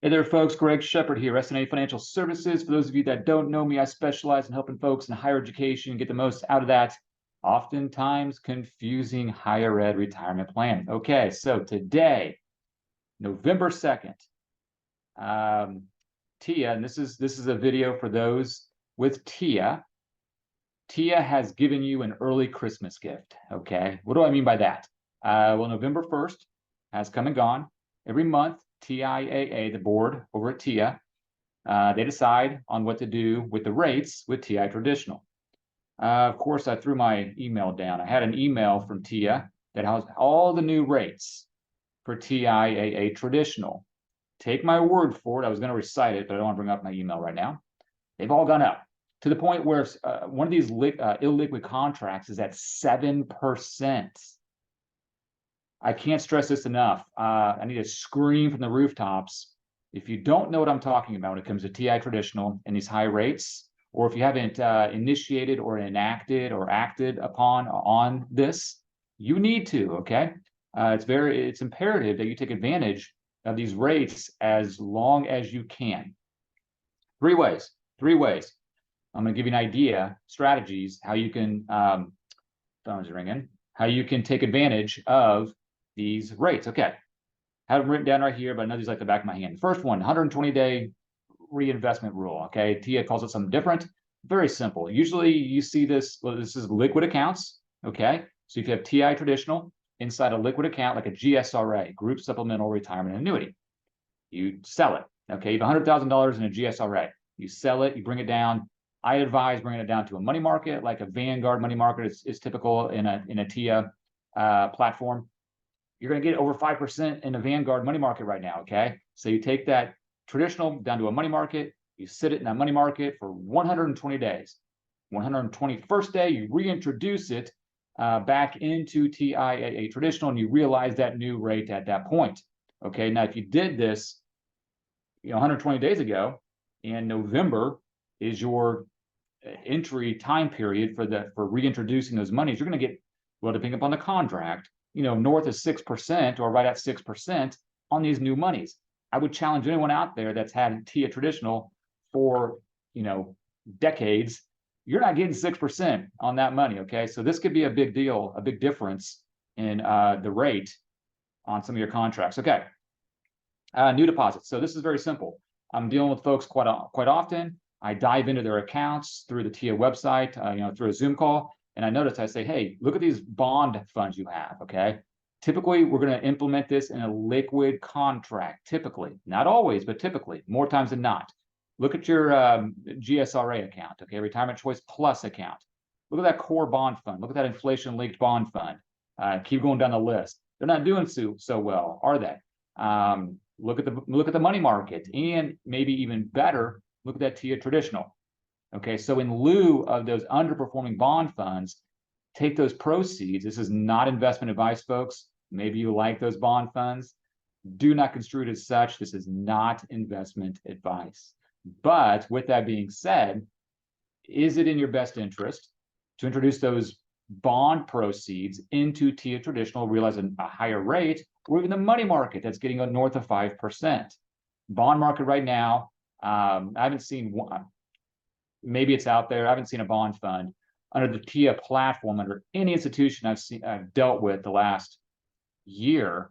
Hey there, folks. Greg Shepard here, S&A Financial Services. For those of you that don't know me, I specialize in helping folks in higher education get the most out of that oftentimes confusing higher ed retirement plan. Okay, so today, November 2nd, TIAA, and this is a video for those with TIAA. TIAA has given you an early Christmas gift. Okay, what do I mean by that? Well, November 1st has come and gone. Every month, TIAA, the board over at TIAA, they decide on what to do with the rates with TIAA Traditional. Of course, I threw my email down. I had an email from TIAA that has all the new rates for TIAA Traditional. Take my word for it. I was going to recite it, but I don't want to bring up my email right now. They've all gone up to the point where one of these illiquid contracts is at 7%. I can't stress this enough. I need to scream from the rooftops. If you don't know what I'm talking about when it comes to TI Traditional and these high rates, or if you haven't initiated or enacted or acted upon on this, you need to, okay? It's imperative that you take advantage of these rates as long as you can. Three ways. I'm going to give you an idea, strategies, how you can, phone's ringing, how you can take advantage of these rates. Okay, I have them written down right here, but I know these like the back of my hand. First one, 120-day reinvestment rule. Okay, TIAA calls it something different. Very simple. Usually you see this, well, this is liquid accounts. Okay, so if you have TI Traditional inside a liquid account like a GSRA, Group Supplemental Retirement Annuity, you sell it. Okay, you have $100,000 in a GSRA. You sell it, you bring it down. I advise bringing it down to a money market, like a Vanguard money market is typical in a TIAA platform. You're going to get over 5% in a Vanguard money market right now, okay? So you take that traditional down to a money market, you sit it in that money market for 120 days. 121st day, you reintroduce it back into TIAA Traditional, and you realize that new rate at that point, okay? Now, if you did this, 120 days ago, and November is your entry time period for reintroducing those monies, you're going to get, well, depending upon the contract, north of 6% or right at 6% on these new monies. I would challenge anyone out there that's had TIAA Traditional for, decades. You're not getting 6% on that money, okay? So this could be a big deal, a big difference in the rate on some of your contracts. Okay, new deposits. So this is very simple. I'm dealing with folks quite often. I dive into their accounts through the TIAA website, through a Zoom call. And I notice I say, hey, look at these bond funds you have, okay? Typically, we're going to implement this in a liquid contract, typically. Not always, but typically, more times than not. Look at your GSRA account, okay? Retirement Choice Plus account. Look at that core bond fund. Look at that inflation-linked bond fund. Keep going down the list. They're not doing so well, are they? Look at the money market, and maybe even better, look at that TIAA Traditional. Okay, so in lieu of those underperforming bond funds, take those proceeds. This is not investment advice, folks. Maybe you like those bond funds. Do not construe it as such. This is not investment advice. But with that being said, is it in your best interest to introduce those bond proceeds into TIAA Traditional, realizing a higher rate, or even the money market that's getting north of 5%? Bond market right now, I haven't seen one. Maybe it's out there. I haven't seen a bond fund under the TIAA platform, under any institution I've dealt with the last year,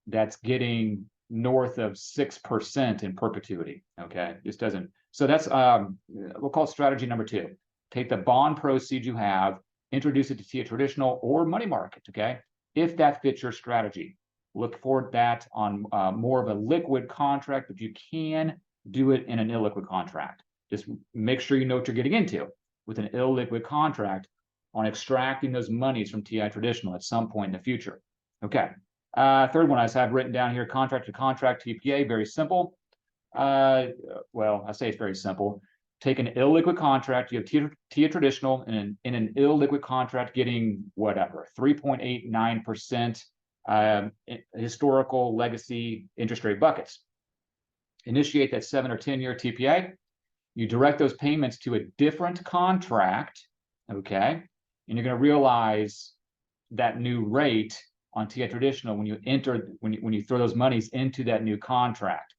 that's getting north of 6% in perpetuity. Okay, this doesn't. So that's we'll call strategy number 2. Take the bond proceeds you have, introduce it to TIAA Traditional or money market. Okay, if that fits your strategy, look for that on more of a liquid contract, but you can do it in an illiquid contract. Just make sure you know what you're getting into with an illiquid contract on extracting those monies from TI Traditional at some point in the future. Okay. Third one I have written down here, contract to contract TPA, very simple. Well, I say it's very simple. Take an illiquid contract. You have TIAA Traditional in an illiquid contract getting whatever, 3.89% historical legacy interest rate buckets. Initiate that 7 or 10-year TPA. You direct those payments to a different contract, okay? And you're going to realize that new rate on TIAA Traditional when you throw those monies into that new contract.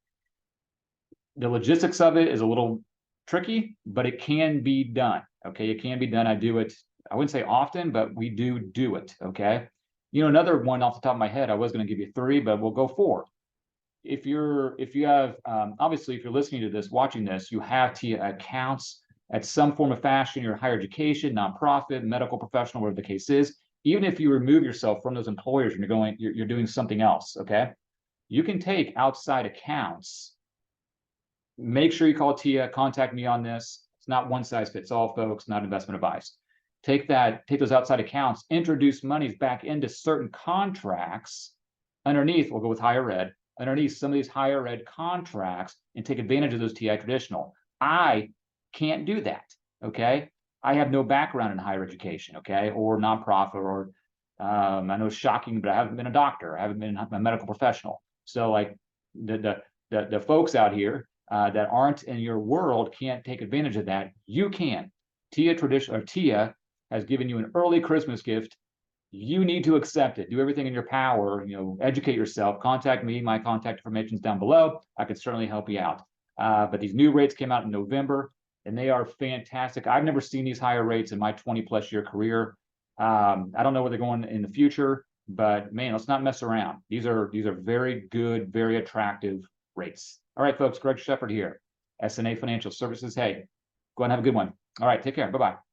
The logistics of it is a little tricky, but it can be done. Okay, it can be done. I do it, I wouldn't say often, but we do it. Okay. You know, another one off the top of my head, I was going to give you 3, but we'll go 4. If you have, obviously, if you're listening to this, watching this, you have TIAA accounts at some form of fashion, your higher education, nonprofit, medical professional, whatever the case is. Even if you remove yourself from those employers and you're doing something else, okay? You can take outside accounts. Make sure you call TIAA, contact me on this. It's not one size fits all, folks, not investment advice. Take those outside accounts, introduce monies back into certain contracts underneath, we'll go with higher ed, underneath some of these higher ed contracts and take advantage of those TIAA Traditional. I can't do that, okay? I have no background in higher education, okay, or nonprofit, or I know it's shocking, but I haven't been a doctor. I haven't been a medical professional. So like the folks out here that aren't in your world can't take advantage of that. You can. TIAA Traditional, or TIAA, has given you an early Christmas gift. You need to accept it. Do everything in your power. You know, educate yourself. Contact me. My contact information is down below. I can certainly help you out. But these new rates came out in November, and they are fantastic. I've never seen these higher rates in my 20+ year career. I don't know where they're going in the future, but man, let's not mess around. These are very good, very attractive rates. All right, folks. Greg Shepard here, S&A Financial Services. Hey, go ahead and have a good one. All right, take care. Bye-bye.